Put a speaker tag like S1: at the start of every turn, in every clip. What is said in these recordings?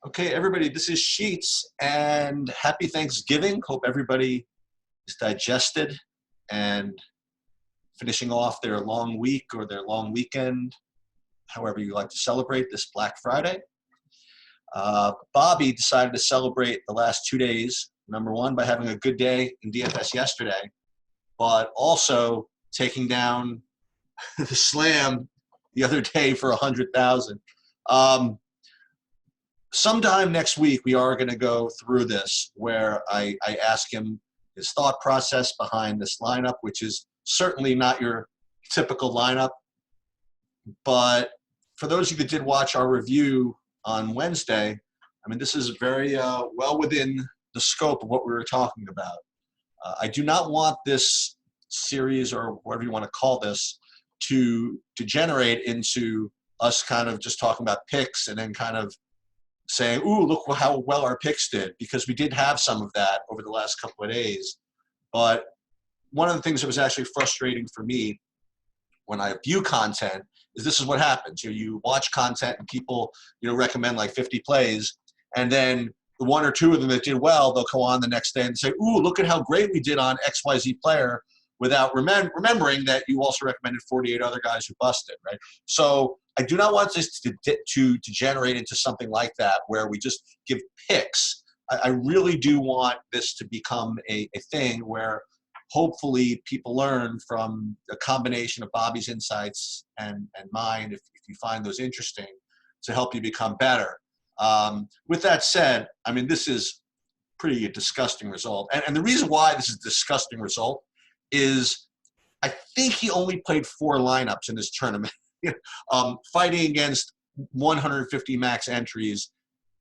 S1: Okay, everybody, this is Sheets, and happy Thanksgiving. Hope everybody is digested and finishing off their long week or their long weekend, however you like to celebrate this Black Friday. Bobby decided to celebrate the last 2 days, number one, by having a good day in DFS yesterday, but also taking down the slam the other day for 100,000. Sometime next week, we are going to go through this where I ask him his thought process behind this lineup, which is certainly not your typical lineup. But for those of you that did watch our review on Wednesday, I mean, this is very well within the scope of what we were talking about. I do not want this series, or whatever you want to call this, to degenerate into us kind of just talking about picks and then kind of saying, ooh, look how well our picks did, because we did have some of that over the last couple of days. But one of the things that was actually frustrating for me when I view content is this is what happens. You watch content and people, recommend like 50 plays, and then the one or two of them that did well, they'll go on the next day and say, ooh, look at how great we did on XYZ player, without remembering that you also recommended 48 other guys who busted, right? So I do not want this to degenerate into something like that where we just give picks. I really do want this to become a thing where hopefully people learn from a combination of Bobby's insights and mine, if you find those interesting, to help you become better. With that said, I mean, this is pretty disgusting result. And the reason why this is a disgusting result is I think he only played 4 lineups in this tournament, fighting against 150 max entries.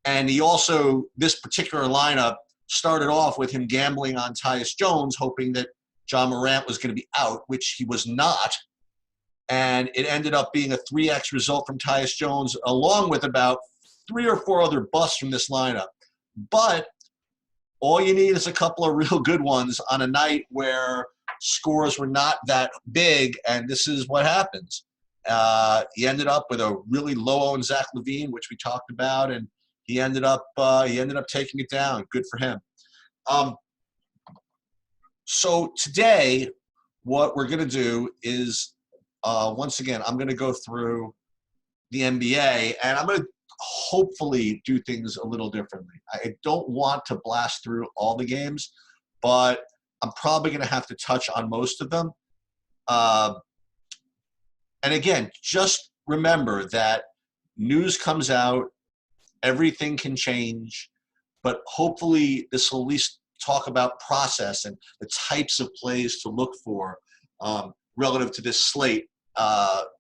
S1: And he also, this particular lineup started off with him gambling on Tyus Jones, hoping that John Morant was going to be out, which he was not. And it ended up being a 3x result from Tyus Jones, along with about 3 or 4 other busts from this lineup. But all you need is a couple of real good ones on a night where scores were not that big, and this is what happens. He ended up with a really low-owned Zach LaVine, which we talked about, and he ended up taking it down. Good for him. So today, what we're going to do is, once again, I'm going to go through the NBA, and I'm going to hopefully do things a little differently. I don't want to blast through all the games, but I'm probably going to have to touch on most of them. And again, just remember that news comes out, everything can change, but hopefully this will at least talk about process and the types of plays to look for relative to this slate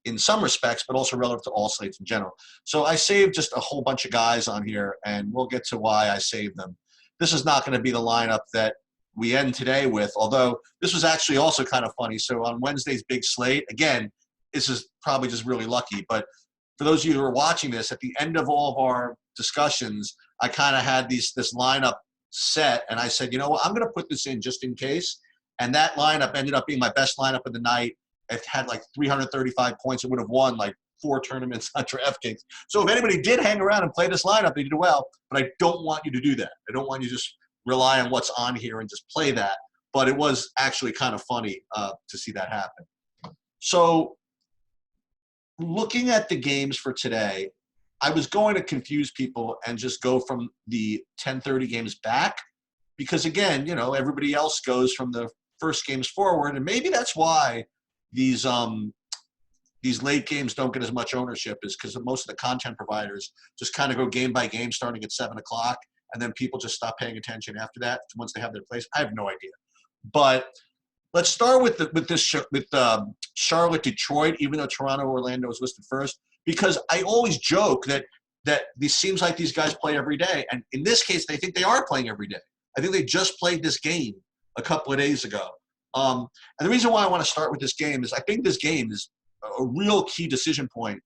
S1: in some respects, but also relative to all slates in general. So I saved just a whole bunch of guys on here, and we'll get to why I saved them. This is not going to be the lineup that we end today with, although this was actually also kind of funny. So on Wednesday's big slate, again, this is probably just really lucky, but for those of you who are watching this, at the end of all of our discussions, I kind of had this lineup set, and I said, you know what, I'm going to put this in just in case. And that lineup ended up being my best lineup of the night. It had like 335 points. It would have won like 4 tournaments on DraftKings. So if anybody did hang around and play this lineup, they did well, but I don't want you to do that. I don't want you to just rely on what's on here and just play that. But it was actually kind of funny to see that happen. So looking at the games for today, I was going to confuse people and just go from the 10:30 games back because, again, everybody else goes from the first games forward, and maybe that's why these late games don't get as much ownership, is because most of the content providers just kind of go game by game starting at 7 o'clock, and then people just stop paying attention after that once they have their place. I have no idea. But let's start with Charlotte, Detroit, even though Toronto, Orlando was listed first, because I always joke that this seems like these guys play every day. And in this case, they think they are playing every day. I think they just played this game a couple of days ago. And the reason why I want to start with this game is I think this game is a real key decision point.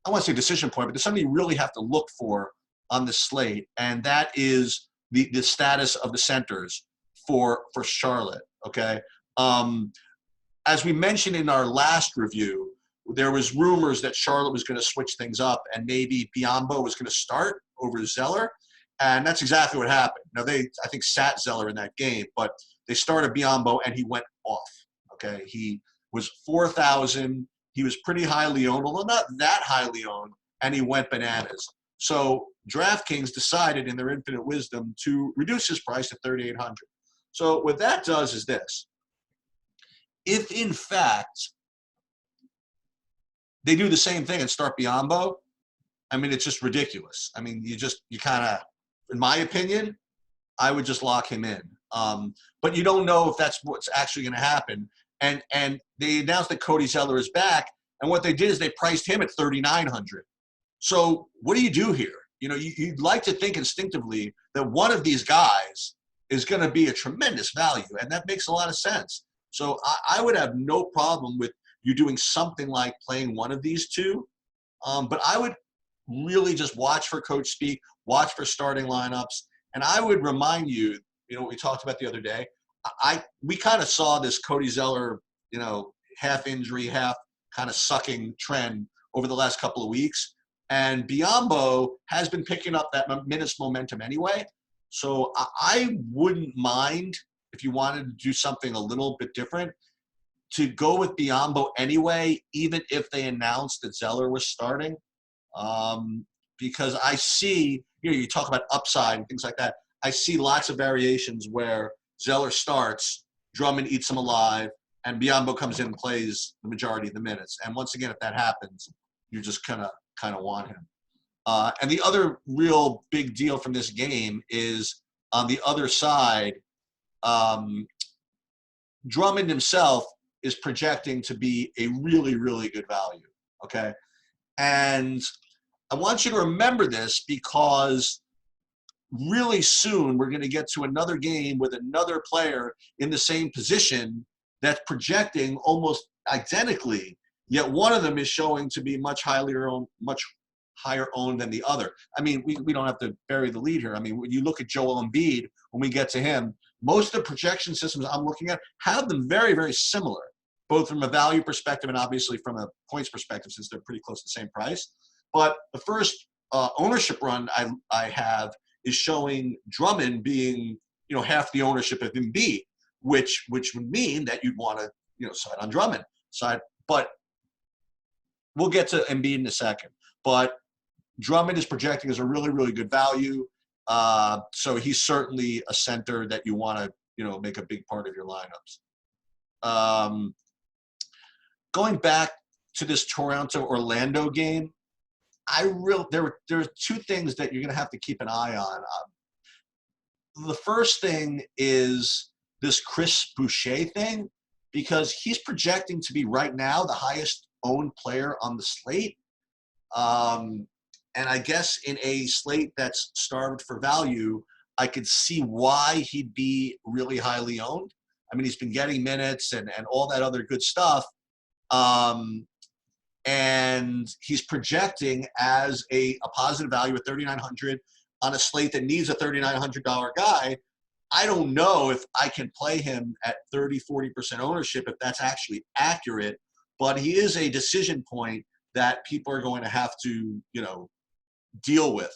S1: I want to say decision point, but there's something you really have to look for on the slate, and that is the status of the centers for Charlotte, okay? As we mentioned in our last review, there was rumors that Charlotte was going to switch things up and maybe Biyombo was going to start over Zeller, and that's exactly what happened. Now, I think, sat Zeller in that game, but they started Biyombo, and he went off, okay? He was 4,000. He was pretty highly owned, although not that highly owned, and he went bananas. So DraftKings decided in their infinite wisdom to reduce his price to 3,800. So what that does is this. If, in fact, they do the same thing and start Biyombo, I mean, it's just ridiculous. I mean, you kind of, in my opinion, I would just lock him in. But you don't know if that's what's actually going to happen. And they announced that Cody Zeller is back, and what they did is they priced him at 3,900. So what do you do here? You know, you'd like to think instinctively that one of these guys is going to be a tremendous value, and that makes a lot of sense. So I would have no problem with you doing something like playing one of these two. But I would really just watch for coach speak, watch for starting lineups. And I would remind you, you know, what we talked about the other day, we kind of saw this Cody Zeller, you know, half injury, half kind of sucking trend over the last couple of weeks. And Biyombo has been picking up that minutes momentum anyway. So I wouldn't mind, if you wanted to do something a little bit different, to go with Biyombo anyway, even if they announced that Zeller was starting. Because I see, you know, you talk about upside and things like that. I see lots of variations where Zeller starts, Drummond eats him alive, and Biyombo comes in and plays the majority of the minutes. And once again, if that happens, you just kind of want him. And the other real big deal from this game is on the other side, Drummond himself is projecting to be a really, really good value, okay? And I want you to remember this because really soon we're going to get to another game with another player in the same position that's projecting almost identically, yet one of them is showing to be much higher owned than the other. I mean, we don't have to bury the lead here. I mean, when you look at Joel Embiid, when we get to him, most of the projection systems I'm looking at have them very, very similar, both from a value perspective and obviously from a points perspective, since they're pretty close to the same price. But the first ownership run I have is showing Drummond being, you know, half the ownership of Embiid, which would mean that you'd want to, you know, side on Drummond. But we'll get to Embiid in a second. But Drummond is projecting as a really, really good value. So he's certainly a center that you want to, you know, make a big part of your lineups. Going back to this Toronto-Orlando game, there are two things that you're going to have to keep an eye on. The first thing is this Chris Boucher thing, because he's projecting to be right now the highest owned player on the slate. And I guess in a slate that's starved for value, I could see why he'd be really highly owned. I mean, he's been getting minutes and all that other good stuff. And he's projecting as a positive value at 3,900 on a slate that needs a $3,900 guy. I don't know if I can play him at 30-40% ownership, if that's actually accurate, but he is a decision point that people are going to have to, you know, deal with.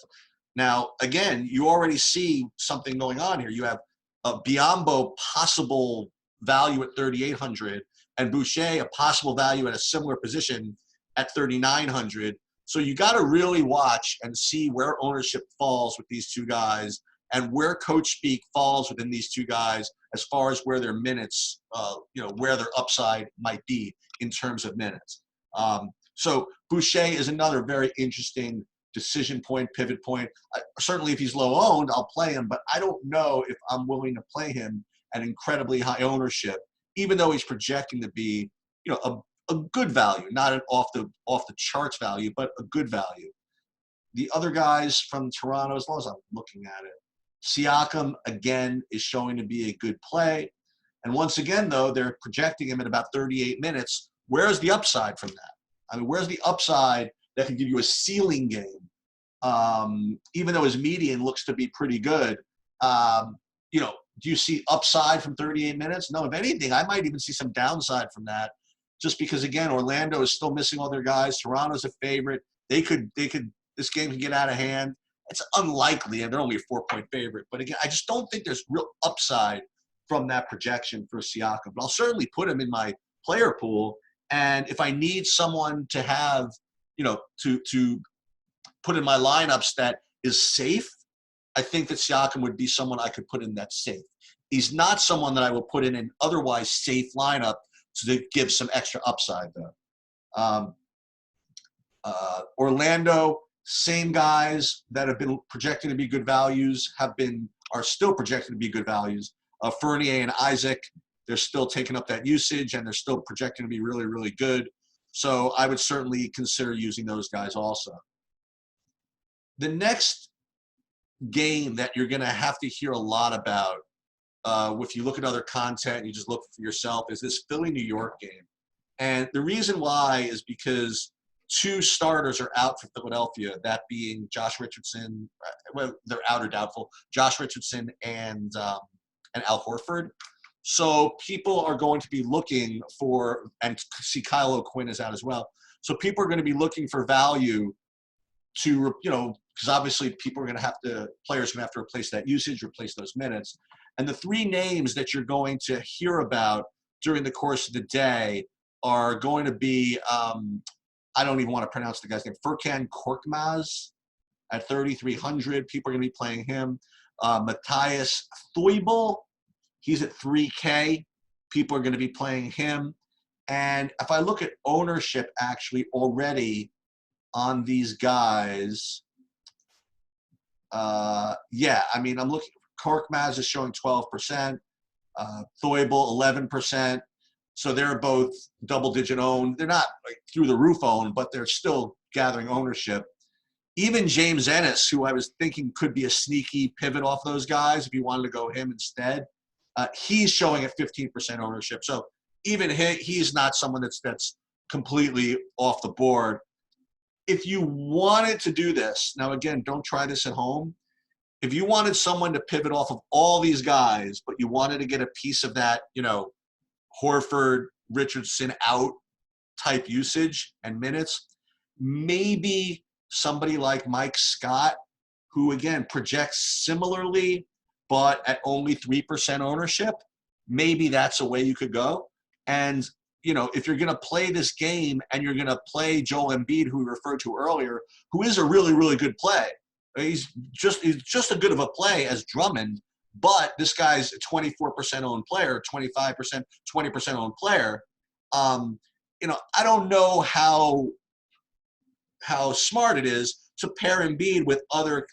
S1: Now, again, you already see something going on here. You have a Biyombo possible value at 3,800 and Boucher a possible value at a similar position at 3,900. So you got to really watch and see where ownership falls with these two guys and where coach speak falls within these two guys as far as where their minutes, you know, where their upside might be in terms of minutes. So Boucher is another very interesting decision point, pivot point. Certainly if he's low owned, I'll play him, but I don't know if I'm willing to play him at incredibly high ownership, even though he's projecting to be, you know, a good value, not an off the charts value, but a good value. The other guys from Toronto, as long as I'm looking at it, Siakam, again, is showing to be a good play. And once again, though, they're projecting him at about 38 minutes. Where's the upside from that? I mean, where's the upside that can give you a ceiling game? Even though his median looks to be pretty good, you know, do you see upside from 38 minutes? No, if anything, I might even see some downside from that, just because, again, Orlando is still missing all their guys. Toronto's a favorite. This game can get out of hand. It's unlikely, and they're only a 4-point favorite. But again, I just don't think there's real upside from that projection for Siakam. But I'll certainly put him in my player pool. And if I need someone to have, to put in my lineups that is safe, I think that Siakam would be someone I could put in that's safe. He's not someone that I will put in an otherwise safe lineup to give some extra upside, though. Orlando, same guys that have been projected to be good values are still projected to be good values. Fournier and Isaac, they're still taking up that usage, and they're still projected to be really, really good. So I would certainly consider using those guys also. The next game that you're going to have to hear a lot about, if you look at other content and you just look for yourself, is this Philly-New York game. And the reason why is because two starters are out for Philadelphia, that being Josh Richardson. Well, they're out or doubtful. Josh Richardson and Al Horford. So people are going to be looking for, and see Kyle O'Quinn is out as well. So people are going to be looking for value to, because obviously players are going to have to replace that usage, replace those minutes. And the three names that you're going to hear about during the course of the day are going to be, I don't even want to pronounce the guy's name, Furkan Korkmaz at 3,300. People are going to be playing him. Matthias Thuybull, he's at 3K. People are going to be playing him. And if I look at ownership actually already on these guys, I'm looking. Korkmaz is showing 12%, Thuybull 11%. So they're both double-digit owned. They're not like through the roof owned, but they're still gathering ownership. Even James Ennis, who I was thinking could be a sneaky pivot off those guys if you wanted to go him instead, he's showing at 15% ownership. So even he's not someone that's completely off the board. If you wanted to do this, now again, don't try this at home. If you wanted someone to pivot off of all these guys, but you wanted to get a piece of that, Horford, Richardson out type usage and minutes, maybe somebody like Mike Scott, who again projects similarly, but at only 3% ownership, maybe that's a way you could go. And, if you're going to play this game and you're going to play Joel Embiid, who we referred to earlier, who is a really, really good play. He's just as good of a play as Drummond, but this guy's a 24% owned player, 25%, 20% owned player. I don't know how smart it is to pair Embiid with other,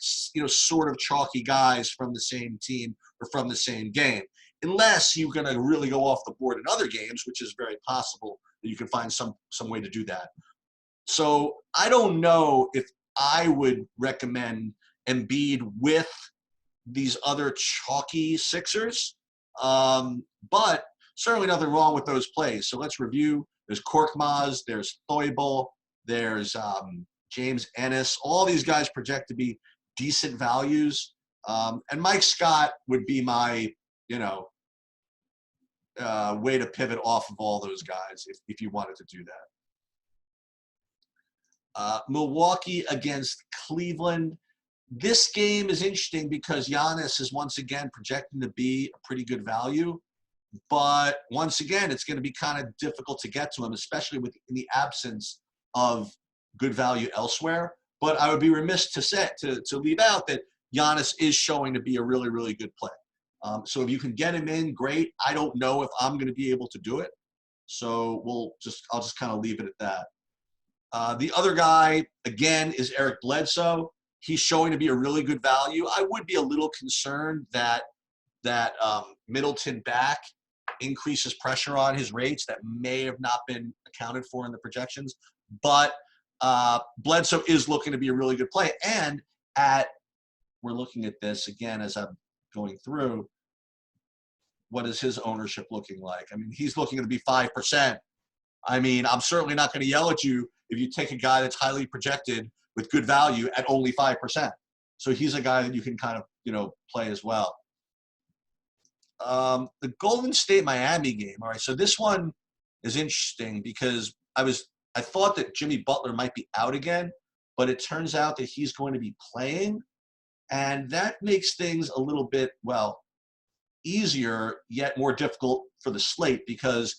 S1: sort of chalky guys from the same team or from the same game, unless you're going to really go off the board in other games, which is very possible that you can find some way to do that. So I don't know if I would recommend Embiid with these other chalky Sixers, but certainly nothing wrong with those plays. So let's review. There's Korkmaz, there's Thuybull, there's James Ennis. All these guys project to be decent values. And Mike Scott would be my, way to pivot off of all those guys if you wanted to do that. Milwaukee against Cleveland. This game is interesting because Giannis is once again projecting to be a pretty good value. But once again, it's going to be kind of difficult to get to him, especially in the absence of good value elsewhere. But I would be remiss to leave out that Giannis is showing to be a really, really good play. So if you can get him in, great. I don't know if I'm going to be able to do it. So I'll just kind of leave it at that. The other guy, again, is Eric Bledsoe. He's showing to be a really good value. I would be a little concerned that Middleton back increases pressure on his rates that may have not been accounted for in the projections. But Bledsoe is looking to be a really good play. And we're looking at this again as I'm going through. What is his ownership looking like? I mean, he's looking to be 5%. I mean, I'm certainly not going to yell at you if you take a guy that's highly projected with good value at only 5%. So he's a guy that you can kind of, play as well. The Golden State-Miami game. All right, so this one is interesting because I thought that Jimmy Butler might be out again, but it turns out that he's going to be playing. And that makes things a little bit, well, easier, yet more difficult for the slate because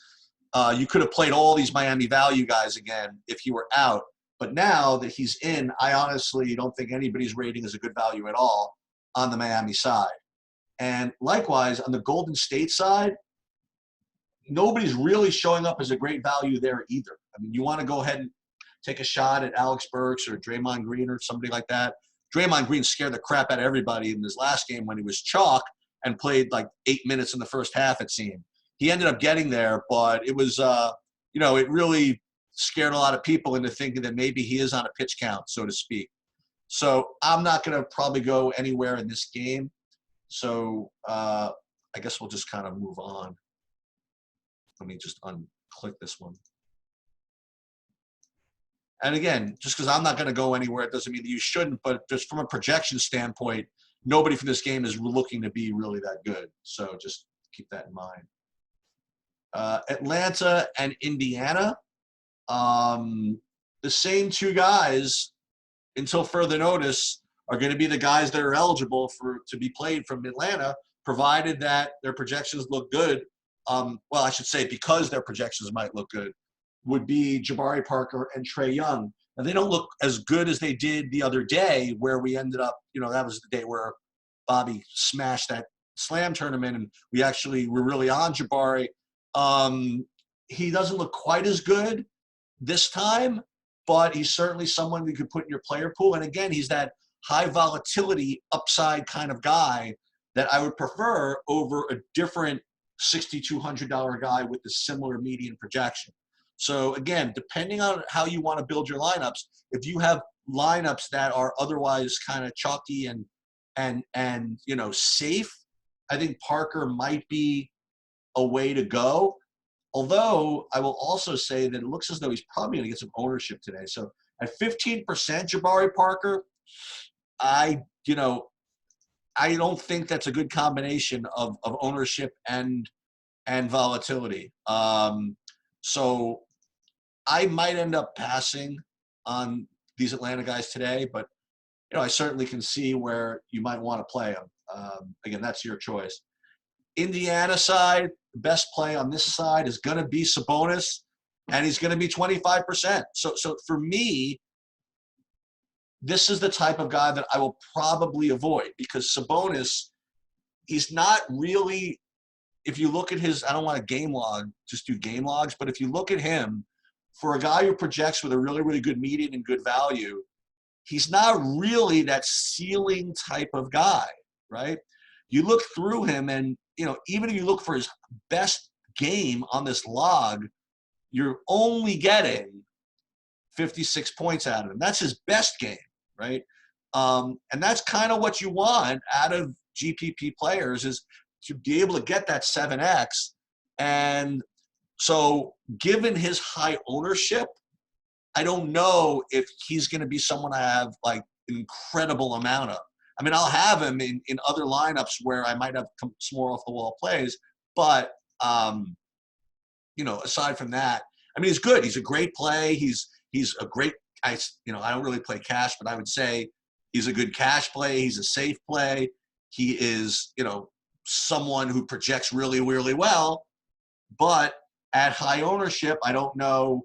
S1: you could have played all these Miami value guys again if he were out. But now that he's in, I honestly don't think anybody's rating is a good value at all on the Miami side. And likewise, on the Golden State side, nobody's really showing up as a great value there either. I mean, you want to go ahead and take a shot at Alex Burks or Draymond Green or somebody like that. Draymond Green scared the crap out of everybody in his last game when he was chalk and played like 8 minutes in the first half, it seemed. He ended up getting there, but it was, it really scared a lot of people into thinking that maybe he is on a pitch count, so to speak. So I'm not going to probably go anywhere in this game. So I guess we'll just kind of move on. Let me just unclick this one. And again, just because I'm not going to go anywhere, it doesn't mean that you shouldn't. But just from a projection standpoint, nobody from this game is looking to be really that good. So just keep that in mind. Atlanta and Indiana, the same two guys, until further notice, are going to be the guys that are eligible to be played from Atlanta, provided that their projections look good. Well, I should say because their projections might look good, would be Jabari Parker and Trae Young. Now, they don't look as good as they did the other day where we ended up, that was the day where Bobby smashed that slam tournament and we actually were really on Jabari. He doesn't look quite as good this time, but he's certainly someone you could put in your player pool. And again, he's that high volatility upside kind of guy that I would prefer over a different $6,200 guy with a similar median projection. So again, depending on how you want to build your lineups, if you have lineups that are otherwise kind of chalky and safe, I think Parker might be a way to go. Although I will also say that it looks as though he's probably going to get some ownership today. So at 15%, Jabari Parker, I don't think that's a good combination of ownership and volatility. So I might end up passing on these Atlanta guys today, but I certainly can see where you might want to play them. Again, that's your choice. Indiana side, the best play on this side is going to be Sabonis, and he's going to be 25%. So for me, this is the type of guy that I will probably avoid because Sabonis, he's not really, if you look at his, I don't want a game log, just do game logs, but if you look at him, for a guy who projects with a really, really good median and good value, he's not really that ceiling type of guy, right? You look through him and, even if you look for his best game on this log, you're only getting 56 points out of him. That's his best game, right? And that's kind of what you want out of GPP players is to be able to get that 7X. And so given his high ownership, I don't know if he's going to be someone I have like an incredible amount of. I mean, I'll have him in other lineups where I might have some more off-the-wall plays. But, aside from that, I mean, he's good. He's a great play. He's a great – I don't really play cash, but I would say he's a good cash play. He's a safe play. He is, someone who projects really, really well. But at high ownership, I don't know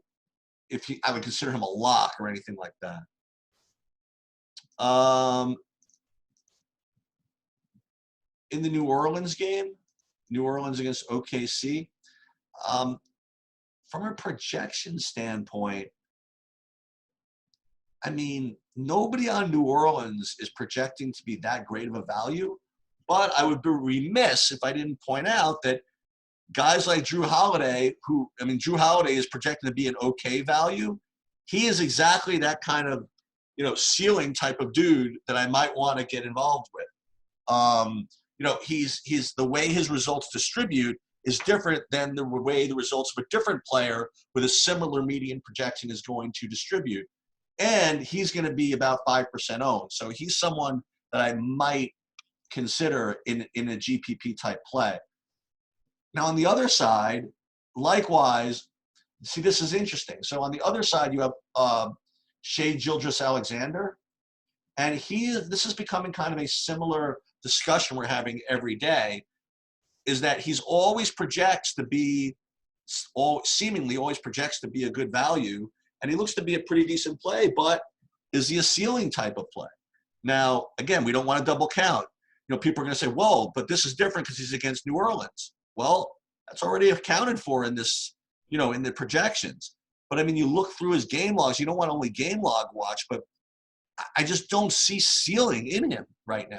S1: if I would consider him a lock or anything like that. In the New Orleans game, New Orleans against OKC, from a projection standpoint, I mean, nobody on New Orleans is projecting to be that great of a value, but I would be remiss if I didn't point out that guys like Drew Holiday, Drew Holiday is projected to be an okay value. He is exactly that kind of, ceiling type of dude that I might want to get involved with. He's the way his results distribute is different than the way the results of a different player with a similar median projection is going to distribute. And he's going to be about 5% owned. So he's someone that I might consider in a GPP type play. Now, on the other side, likewise, see, this is interesting. So on the other side, you have Shai Gilgeous-Alexander. And this is becoming kind of a similar discussion we're having every day, is that he's always projects to be, seemingly always projects to be a good value, and he looks to be a pretty decent play, but is he a ceiling type of play? Now, again, we don't want to double count. People are going to say, whoa, but this is different because he's against New Orleans. Well, that's already accounted for in this, in the projections. But I mean, you look through his game logs, you don't want only game log watch, but I just don't see ceiling in him right now.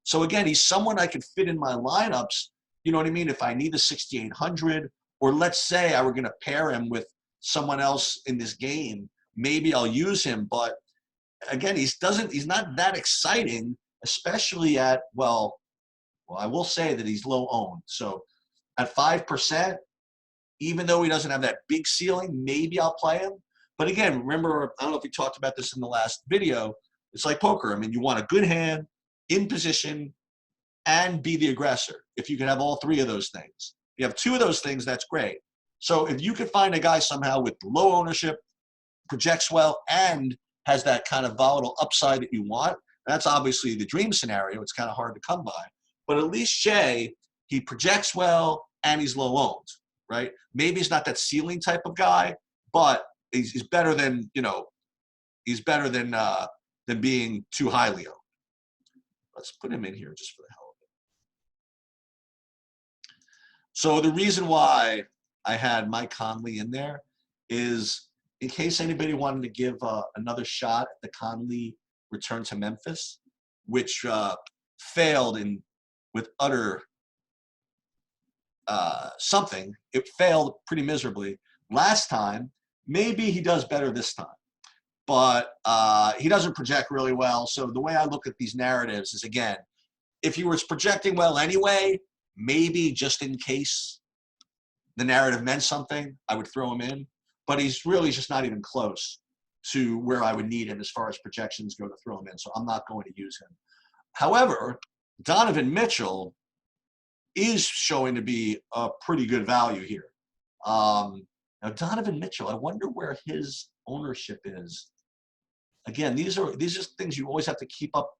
S1: So again, he's someone I could fit in my lineups, you know what I mean? If I need a 6,800, or let's say I were going to pair him with someone else in this game, maybe I'll use him. But again, he's not that exciting, especially at, well, I will say that he's low owned. So at 5%, even though he doesn't have that big ceiling, maybe I'll play him. But again, remember, I don't know if we talked about this in the last video. It's like poker. I mean, you want a good hand, in position, and be the aggressor. If you can have all three of those things. If you have two of those things, that's great. So if you could find a guy somehow with low ownership, projects well, and has that kind of volatile upside that you want, that's obviously the dream scenario. It's kind of hard to come by. But at least Shea, he projects well and he's low owned, right? Maybe he's not that ceiling type of guy, but he's better than, he's better than being too highly owned. Let's put him in here just for the hell of it. So the reason why I had Mike Conley in there is in case anybody wanted to give another shot at the Conley return to Memphis, which failed with utter something. It failed pretty miserably last time. Maybe he does better this time. But he doesn't project really well. So the way I look at these narratives is, again, if he was projecting well anyway, maybe just in case the narrative meant something, I would throw him in. But he's really just not even close to where I would need him as far as projections go to throw him in. So I'm not going to use him. However, Donovan Mitchell is showing to be a pretty good value here. Now, Donovan Mitchell, I wonder where his ownership is. Again, these are things you always have to keep up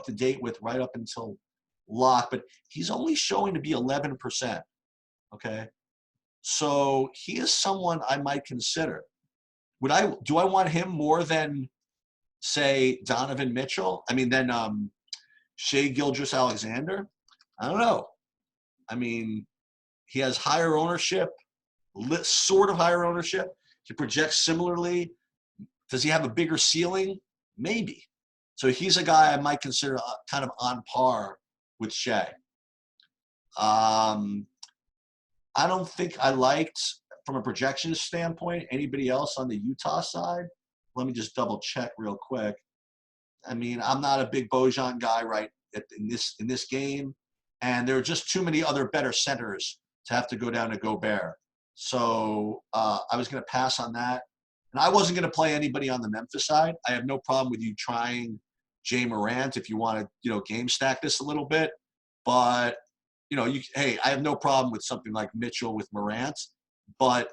S1: to date with right up until lock. But he's only showing to be 11%. Okay, so he is someone I might consider. Do I want him more than, say, Donovan Mitchell? I mean, than Shea Gilgeous-Alexander? I don't know. I mean, he has higher ownership, sort of higher ownership. He projects similarly. Does he have a bigger ceiling? Maybe. So he's a guy I might consider kind of on par with Shea. I don't think I liked, from a projection standpoint, anybody else on the Utah side. Let me just double check real quick. I mean, I'm not a big Bojan guy in this game, and there are just too many other better centers to have to go down to Gobert. So I was going to pass on that. And I wasn't going to play anybody on the Memphis side. I have no problem with you trying Jay Morant if you want to, game stack this a little bit. But, hey, I have no problem with something like Mitchell with Morant. But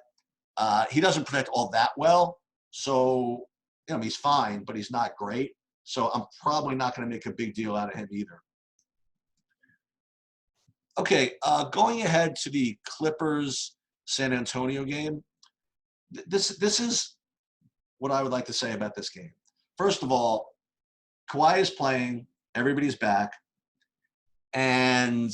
S1: he doesn't protect all that well. So, he's fine, but he's not great. So I'm probably not going to make a big deal out of him either. Okay, going ahead to the Clippers-San Antonio game. This is what I would like to say about this game. First of all, Kawhi is playing. Everybody's back. And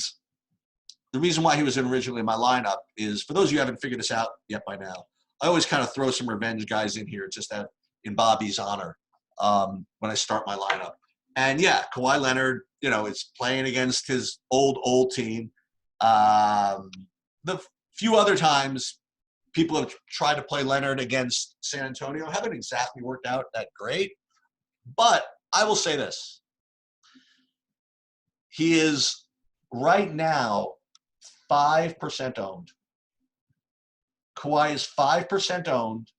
S1: the reason why he was originally in my lineup is, for those of you who haven't figured this out yet by now, I always kind of throw some revenge guys in here just in Bobby's honor when I start my lineup. And, yeah, Kawhi Leonard, is playing against his old team. The few other times people have tried to play Leonard against San Antonio haven't exactly worked out that great. But I will say this. He is right now 5% owned. Kawhi is 5% owned.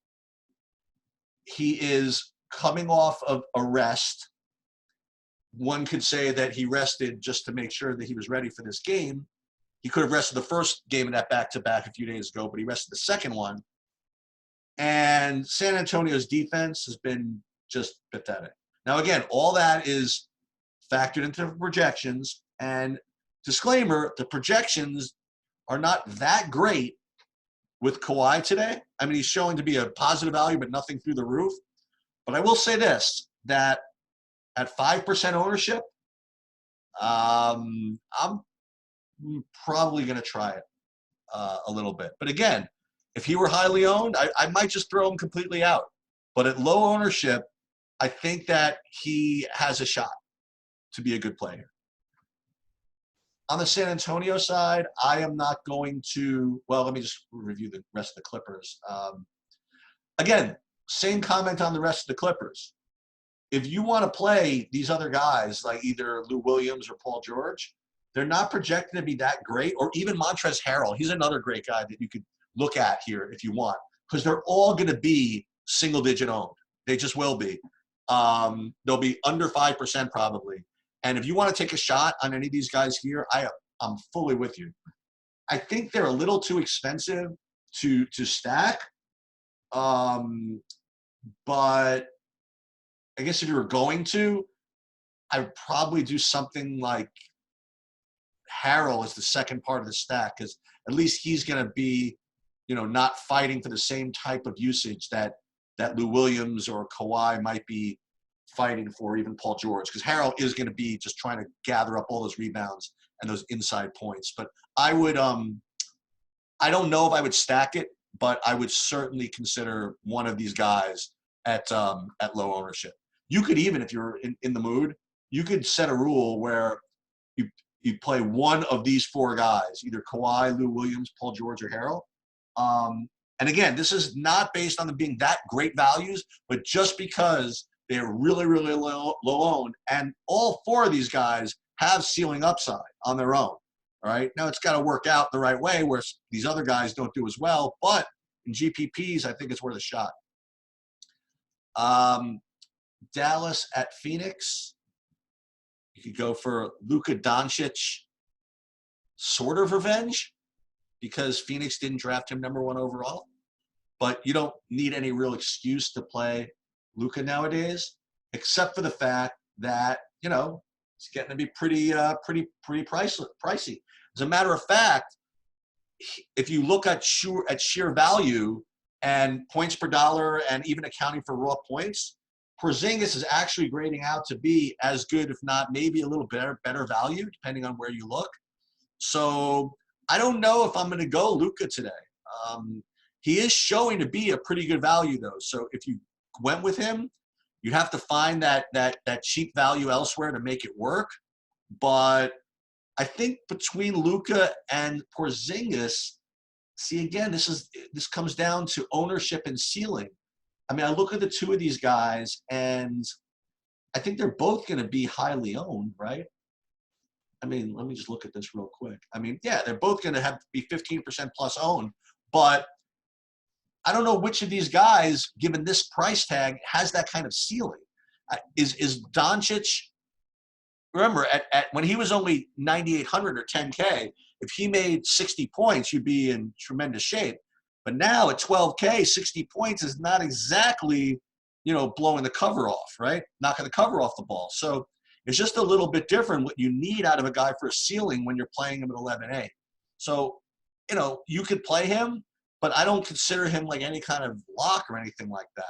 S1: He is coming off of a rest. One could say that he rested just to make sure that he was ready for this game. He could have rested the first game of that back-to-back a few days ago, but he rested the second one. And San Antonio's defense has been just pathetic. Now, again, all that is factored into projections. And disclaimer, the projections are not that great with Kawhi today. I mean, he's showing to be a positive value, but nothing through the roof. But I will say this, that at 5% ownership, I'm probably going to try it a little bit. But again, if he were highly owned, I might just throw him completely out. But at low ownership, I think that he has a shot to be a good player. On the San Antonio side, I am not going to – well, let me just review the rest of the Clippers. Again, same comment on the rest of the Clippers. If you want to play these other guys like either Lou Williams or Paul George, they're not projected to be that great, or even Montrezl Harrell. He's another great guy that you could look at here if you want, because they're all going to be single-digit owned. They just will be. They'll be under 5% probably. And if you want to take a shot on any of these guys here, I'm fully with you. I think they're a little too expensive to stack. But I guess if you were going to, I would probably do something like Harrell as the second part of the stack, because at least he's going to be, not fighting for the same type of usage that Lou Williams or Kawhi might be fighting for, even Paul George, because Harrell is going to be just trying to gather up all those rebounds and those inside points. But I would, I don't know if I would stack it, but I would certainly consider one of these guys at low ownership. You could even, if you're in the mood, you could set a rule where you play one of these four guys, either Kawhi, Lou Williams, Paul George, or Harrell. And again, this is not based on them being that great values, but just because they're really, really low owned, and all four of these guys have ceiling upside on their own. All right. Now it's got to work out the right way where these other guys don't do as well, but in GPPs, I think it's worth a shot. Dallas at Phoenix. You could go for Luka Doncic sort of revenge, because Phoenix didn't draft him number 1 overall. But you don't need any real excuse to play Luka nowadays, except for the fact that, it's getting to be pretty pricey. As a matter of fact, if you look at sheer value and points per dollar and even accounting for raw points, Porzingis is actually grading out to be as good, if not maybe a little better value, depending on where you look. So I don't know if I'm going to go Luka today. He is showing to be a pretty good value, though. So if you went with him, you'd have to find that cheap value elsewhere to make it work. But I think between Luka and Porzingis, see, again, this comes down to ownership and ceiling. I mean, I look at the two of these guys, and I think they're both going to be highly owned, right? I mean, let me just look at this real quick. I mean, yeah, they're both going to have to be 15% plus owned, but I don't know which of these guys, given this price tag, has that kind of ceiling. Is Doncic, remember, at when he was only 9,800 or 10K, if he made 60 points, you'd be in tremendous shape. But now at 12K, 60 points is not exactly, blowing the cover off, right? Knocking the cover off the ball. So it's just a little bit different what you need out of a guy for a ceiling when you're playing him at 11A. So, you could play him, but I don't consider him like any kind of lock or anything like that,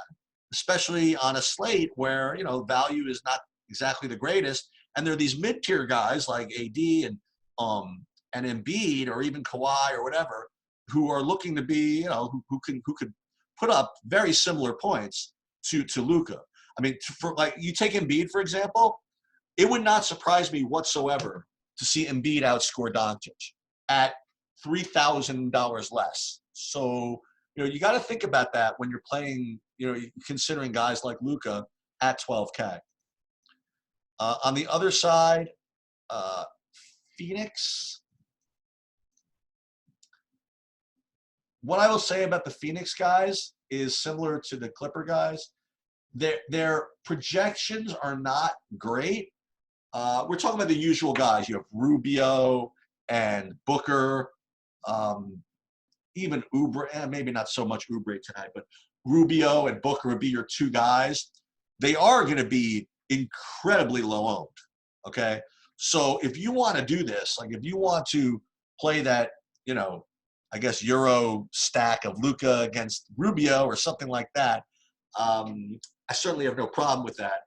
S1: especially on a slate where, value is not exactly the greatest. And there are these mid-tier guys like AD and Embiid or even Kawhi or whatever, who are looking to be, who could put up very similar points to Luka. I mean, for like you take Embiid, for example, it would not surprise me whatsoever to see Embiid outscore Doncic at $3,000 less. So, you got to think about that when you're playing, considering guys like Luka at 12K. On the other side, Phoenix. What I will say about the Phoenix guys is similar to the Clipper guys. Their projections are not great. We're talking about the usual guys. You have Rubio and Booker, even Oubre, maybe not so much Oubre tonight, but Rubio and Booker would be your two guys. They are going to be incredibly low owned. Okay. So if you want to do this, like if you want to play that, you know, I guess Euro stack of Luka against Rubio or something like that, I certainly have no problem with that.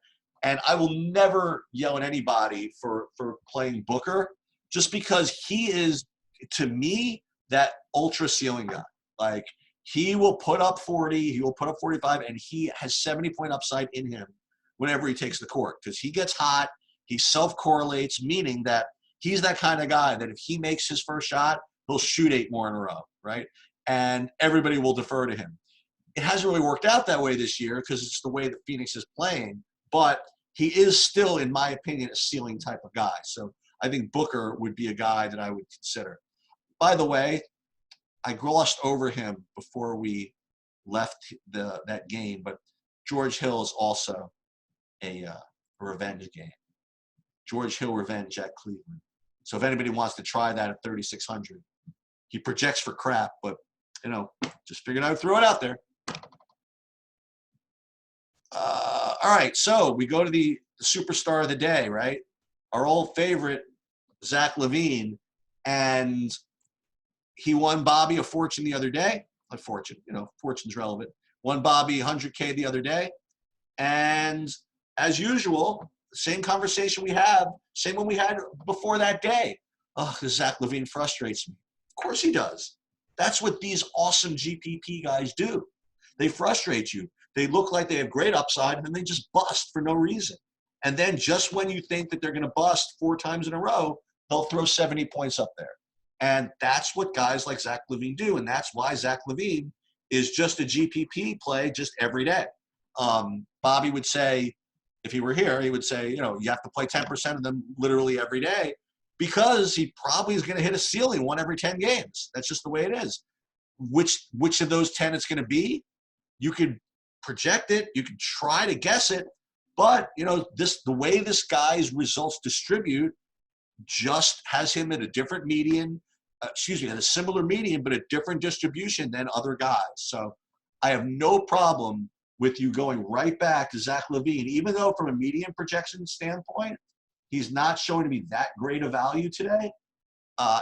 S1: And I will never yell at anybody for playing Booker, just because he is, to me, that ultra ceiling guy. Like, he will put up 40, he will put up 45, and he has 70-point upside in him whenever he takes the court, because he gets hot, he self-correlates, meaning that he's that kind of guy that if he makes his first shot, he'll shoot 8 more in a row, right? And everybody will defer to him. It hasn't really worked out that way this year because it's the way that Phoenix is playing, but he is still, in my opinion, a ceiling type of guy. So I think Booker would be a guy that I would consider. By the way, I glossed over him before we left that game, but George Hill is also a revenge game. George Hill revenge at Cleveland. So if anybody wants to try that at 3,600, he projects for crap, but, you know, just figured I'd throw it out there. All right, so we go to the superstar of the day, right? Our old favorite, Zach LaVine, and he won Bobby a fortune the other day. A fortune, you know, fortune's relevant. Won Bobby 100K the other day. And as usual, same conversation we have, same one we had before that day. Oh, Zach LaVine frustrates me. Of course he does. That's what these awesome GPP guys do. They frustrate you. They look like they have great upside, and then they just bust for no reason. And then just when you think that they're going to bust 4 times in a row, they'll throw 70 points up there. And that's what guys like Zach LaVine do, and that's why Zach LaVine is just a GPP play just every day. Bobby would say, if he were here, he would say, you know, you have to play 10% of them literally every day, because he probably is going to hit a ceiling 1 every 10 games. That's just the way it is. Which of those 10 it's going to be, you could project it, you could try to guess it, but, you know, the way this guy's results distribute just has him at a different median, at a similar median, but a different distribution than other guys. So I have no problem with you going right back to Zach LaVine, even though from a median projection standpoint, he's not showing to be that great a value today.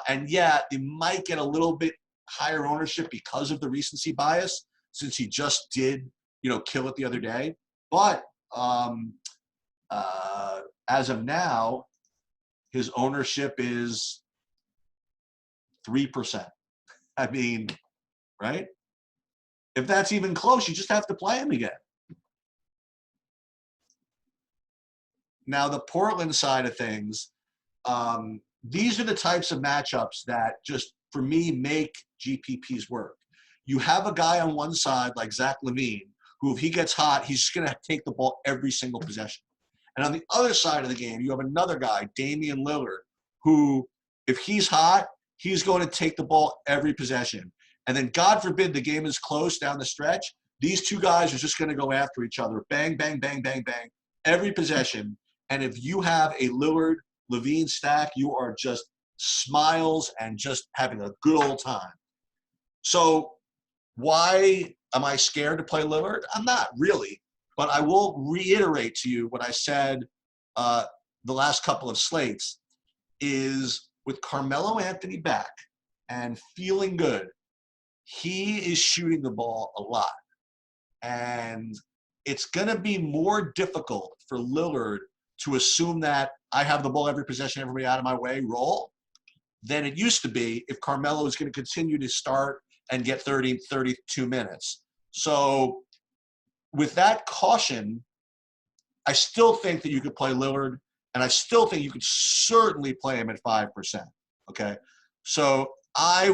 S1: And yeah, he might get a little bit higher ownership because of the recency bias, since he just did, you know, kill it the other day. But as of now, his ownership is 3%. I mean, right? If that's even close, you just have to play him again. Now, the Portland side of things, these are the types of matchups that just, for me, make GPPs work. You have a guy on one side like Zach LaVine, who, if he gets hot, he's just going to take the ball every single possession. And on the other side of the game, you have another guy, Damian Lillard, who, if he's hot, he's going to take the ball every possession. And then, God forbid, the game is close down the stretch, these two guys are just going to go after each other. Bang, bang, bang, bang, bang, every possession. And if you have a Lillard-LaVine stack, you are just smiles and just having a good old time. So why am I scared to play Lillard? I'm not really. But I will reiterate to you what I said the last couple of slates, is with Carmelo Anthony back and feeling good, he is shooting the ball a lot. And it's going to be more difficult for Lillard to assume that I have the ball every possession, everybody out of my way, roll, than it used to be if Carmelo is going to continue to start and get 30, 32 minutes. So with that caution, I still think that you could play Lillard, and I still think you could certainly play him at 5%, okay? So I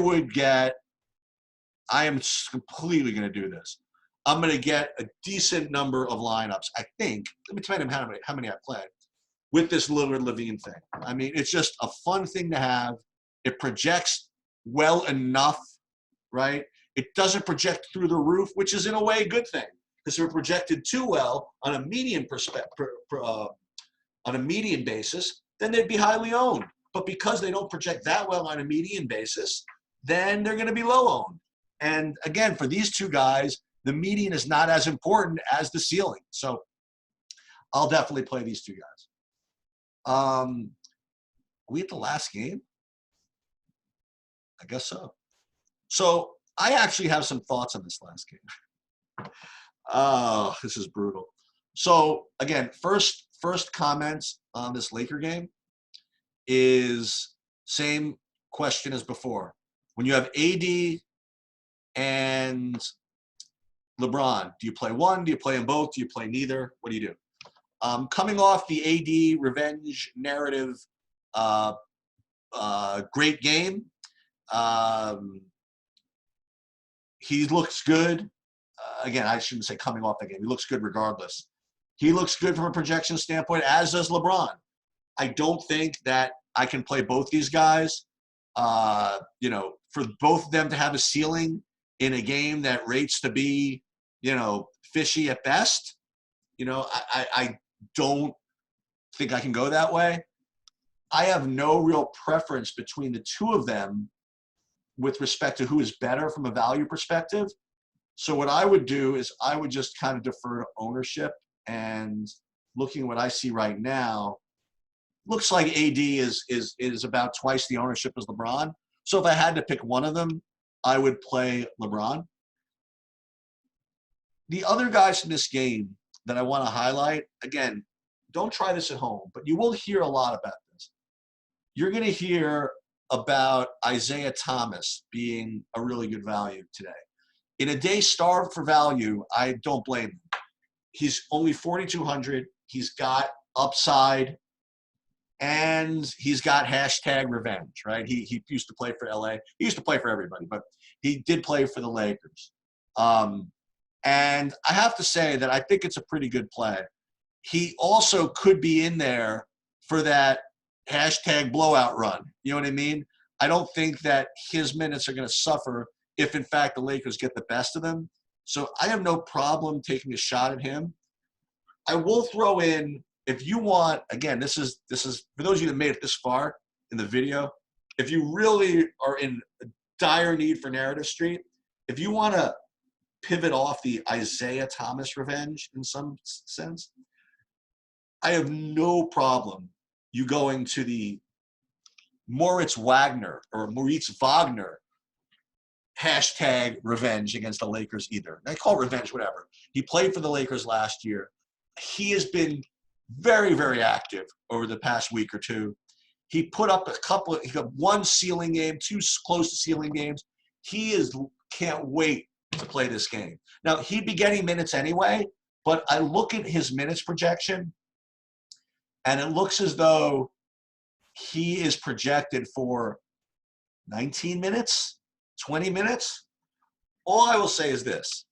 S1: am completely going to do this. I'm going to get a decent number of lineups, I think. Let me tell you how many I played with this Lillard-LaVine thing. I mean, it's just a fun thing to have. It projects well enough, right? It doesn't project through the roof, which is in a way a good thing, because if it projected too well on a median basis, then they'd be highly owned. But because they don't project that well on a median basis, then they're going to be low owned. And again, for these two guys, the median is not as important as the ceiling. So I'll definitely play these two guys. Are we at the last game? I guess so. So I actually have some thoughts on this last game. Oh, this is brutal. So again, first comments on this Laker game is same question as before. When you have AD and LeBron, do you play one? Do you play them both? Do you play neither? What do you do? Coming off the AD revenge narrative, great game. He looks good. Again, I shouldn't say coming off the game. He looks good regardless. He looks good from a projection standpoint, as does LeBron. I don't think that I can play both these guys. For both of them to have a ceiling in a game that rates to be, fishy at best, I don't think I can go that way. I have no real preference between the two of them with respect to who is better from a value perspective. So what I would do is I would just kind of defer to ownership, and looking at what I see right now, looks like AD is about twice the ownership as LeBron. So if I had to pick one of them, I would play LeBron. The other guys in this game that I want to highlight, again, don't try this at home, but you will hear a lot about this. You're going to hear about Isaiah Thomas being a really good value today. In a day starved for value, I don't blame him. He's only 4,200. He's got upside, and he's got hashtag revenge, right? He used to play for LA. He used to play for everybody, but he did play for the Lakers. And I have to say that I think it's a pretty good play. He also could be in there for that hashtag blowout run. You know what I mean? I don't think that his minutes are going to suffer if, in fact, the Lakers get the best of them. So I have no problem taking a shot at him. I will throw in, if you want, again, this is for those of you that made it this far in the video, if you really are in dire need for narrative street, if you want to pivot off the Isaiah Thomas revenge in some sense, I have no problem you going to the Moritz Wagner hashtag revenge against the Lakers either. I call it revenge, whatever. He played for the Lakers last year. He has been very, very active over the past week or two. He put up he got one ceiling game, two close to ceiling games. Can't wait to play this game. Now, he'd be getting minutes anyway, but I look at his minutes projection, and it looks as though he is projected for 19 minutes, 20 minutes. All I will say is this.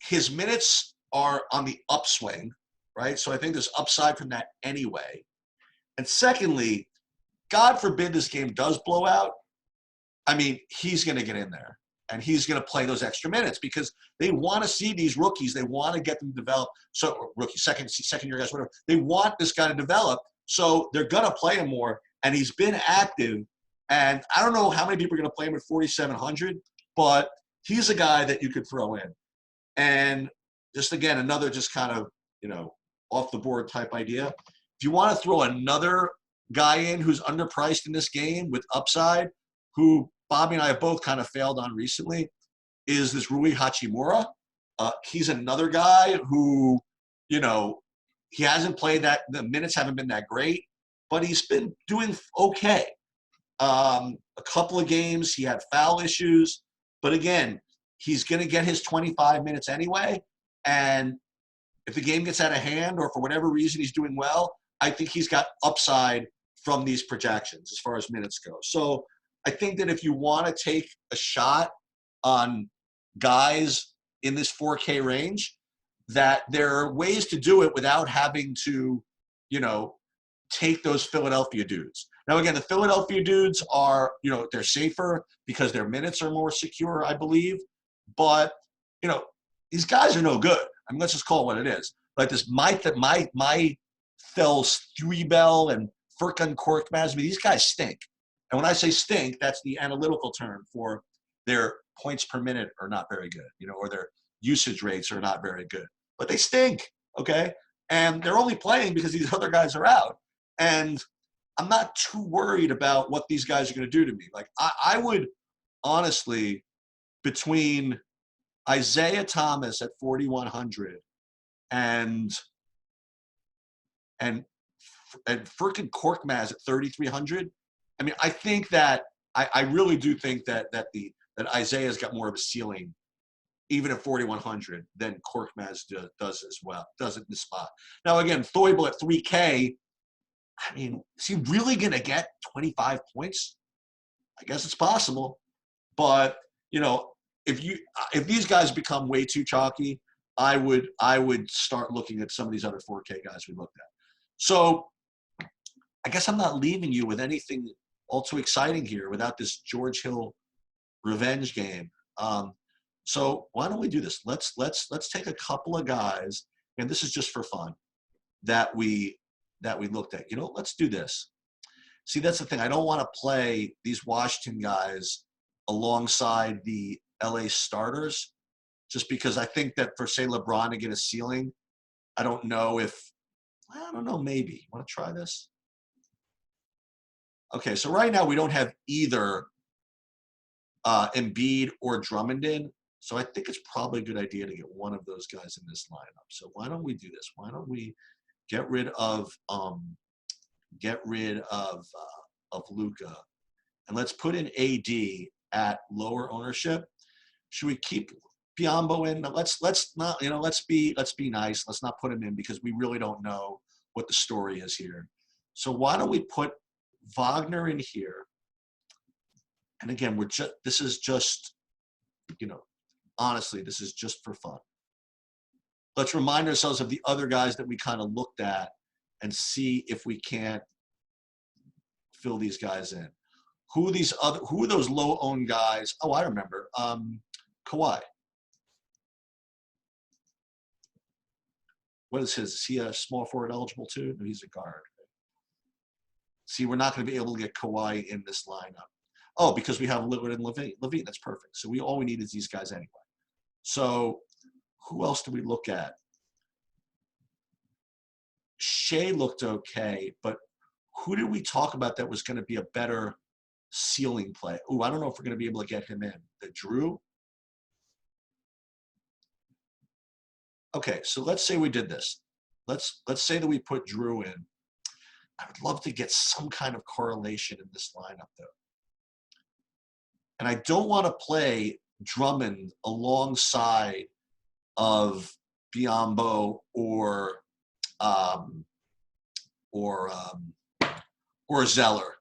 S1: His minutes are on the upswing, right? So I think there's upside from that anyway. And secondly, God forbid this game does blow out. I mean, he's going to get in there, and he's going to play those extra minutes because they want to see these rookies. They want to get them developed. So rookie, second-year guys, whatever. They want this guy to develop, so they're going to play him more. And he's been active. And I don't know how many people are going to play him at 4,700, but he's a guy that you could throw in. And just, again, another just kind of, off-the-board type idea. If you want to throw another guy in who's underpriced in this game with upside, who Bobby and I have both kind of failed on recently, is this Rui Hachimura. He's another guy who, he hasn't played that – the minutes haven't been that great, but he's been doing okay. A couple of games, he had foul issues. But, again, he's going to get his 25 minutes anyway. And if the game gets out of hand or for whatever reason he's doing well, I think he's got upside from these projections as far as minutes go. So I think that if you want to take a shot on guys in this 4K range, that there are ways to do it without having to, take those Philadelphia dudes. Now, again, the Philadelphia dudes are, they're safer because their minutes are more secure, I believe. But, these guys are no good. I mean, let's just call it what it is. Like this, my Thels Threebell and Furkan Korkmaz, these guys stink. And when I say stink, that's the analytical term for their points per minute are not very good, or their usage rates are not very good. But they stink, okay? And they're only playing because these other guys are out. And I'm not too worried about what these guys are going to do to me. Like, I would honestly, between Isaiah Thomas at 4,100 and freaking Korkmaz at 3,300. I mean, I think that I really do think that Isaiah's got more of a ceiling, even at 4,100, than Korkmaz does as well. Does in this spot. Now again, Theuble at 3K. I mean, is he really gonna get 25 points? I guess it's possible, but you know, if these guys become way too chalky, I would start looking at some of these other 4K guys we looked at. So I guess I'm not leaving you with anything all too exciting here without this George Hill revenge game. So why don't we do this? Let's take a couple of guys, and this is just for fun, that we looked at. You know, let's do this. See, that's the thing. I don't want to play these Washington guys alongside the LA starters, just because I think that for, say, LeBron to get a ceiling, I don't know, maybe. Want to try this? Okay, so right now we don't have either Embiid or Drummond in, so I think it's probably a good idea to get one of those guys in this lineup. So why don't we do this? Why don't we get rid of Luka, and let's put in AD at lower ownership. Should we keep Biyombo in? Let's not, let's be nice. Let's not put him in because we really don't know what the story is here. So why don't we put Wagner in here? And again, this is just, honestly, this is just for fun. Let's remind ourselves of the other guys that we kind of looked at and see if we can't fill these guys in. Who are those low-owned guys? Oh, I remember. Kawhi. What is his? Is he a small forward eligible too? No, he's a guard. See, we're not going to be able to get Kawhi in this lineup. Oh, because we have Lillard and Levine. That's perfect. So all we need is these guys anyway. So who else do we look at? Shea looked okay, but who did we talk about that was going to be a better ceiling play? Oh, I don't know if we're going to be able to get him in. The Drew? Okay, so let's say we did this. Let's say that we put Drew in. I would love to get some kind of correlation in this lineup, though. And I don't want to play Drummond alongside of Biyombo or Zeller.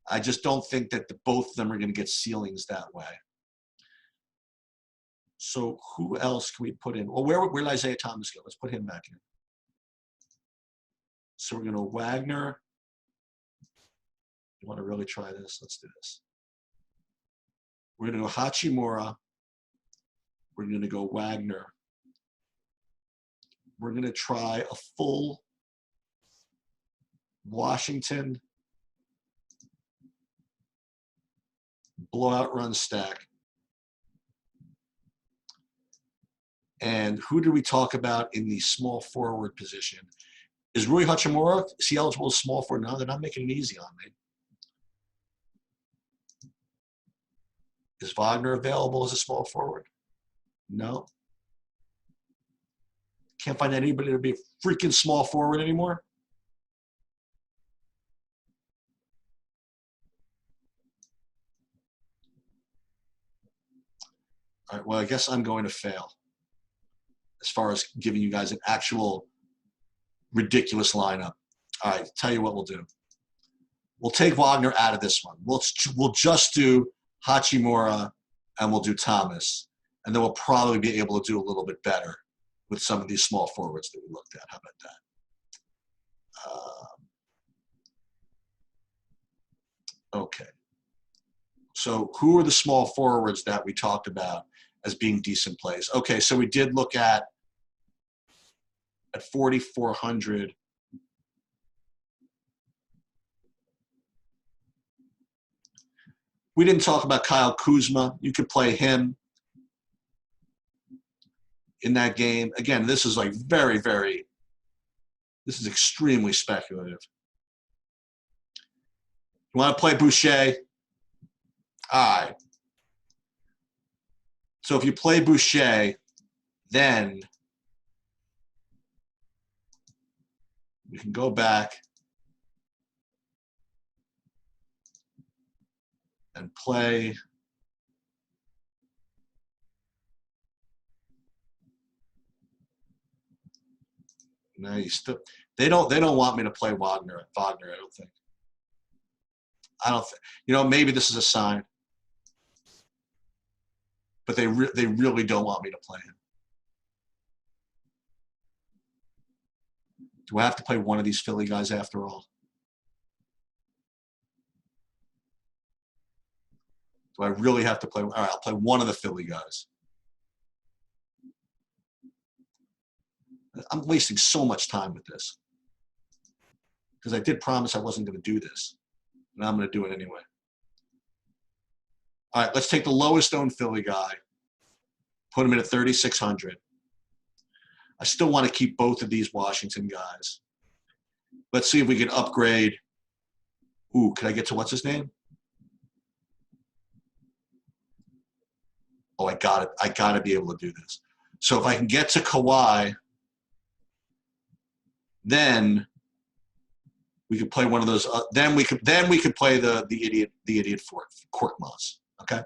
S1: I just don't think that both of them are going to get ceilings that way. So who else can we put in? Well, where did Isaiah Thomas go? Let's put him back in. So we're going to Wagner. You want to really try this? Let's do this. We're going to go Hachimura. We're going to go Wagner. We're going to try a full Washington blowout run stack. And who did we talk about in the small forward position? Is Rui Hachimura, is he eligible as small forward? No, they're not making it easy on me. Is Wagner available as a small forward? No. Can't find anybody to be a freaking small forward anymore. All right, well, I guess I'm going to fail as far as giving you guys an actual ridiculous lineup. All right, tell you what we'll do. We'll take Wagner out of this one. We'll just do Hachimura and we'll do Thomas. And then we'll probably be able to do a little bit better with some of these small forwards that we looked at. How about that? Okay. So who are the small forwards that we talked about as being decent plays? Okay, so we did look at 4,400. We didn't talk about Kyle Kuzma. You could play him in that game. Again, this is like very, very This is extremely speculative. You want to play Boucher? All right. So if you play Boucher, then we can go back and play no, you still they don't want me to play Wagner, I don't think. Maybe this is a sign. But they really don't want me to play him. Do I have to play one of these Philly guys after all? Do I really have to play? All right, I'll play one of the Philly guys. I'm wasting so much time with this because I did promise I wasn't going to do this, and I'm going to do it anyway. All right, let's take the lowest owned Philly guy, put him in at 3,600. I still want to keep both of these Washington guys. Let's see if we can upgrade. Ooh, can I get to what's his name? Oh, I got it. I got to be able to do this. So if I can get to Kawhi, then we could play one of those. Then we could play the idiot Korkmaz. Okay.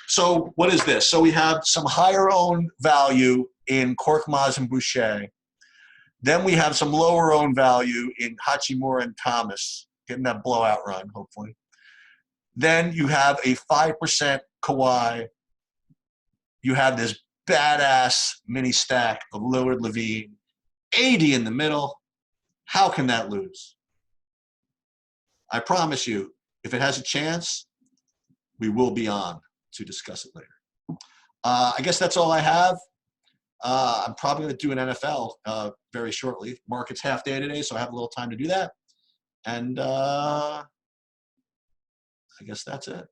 S1: So what is this? So we have some higher owned value in Korkmaz and Boucher. Then we have some lower owned value in Hachimura and Thomas, getting that blowout run, hopefully. Then you have a 5% Kawhi. You have this badass mini stack of Lillard, Levine, 80 in the middle. How can that lose? I promise you, if it has a chance, we will be on to discuss it later. I guess that's all I have. I'm probably going to do an NFL very shortly. Market's half day today, so I have a little time to do that. And I guess that's it.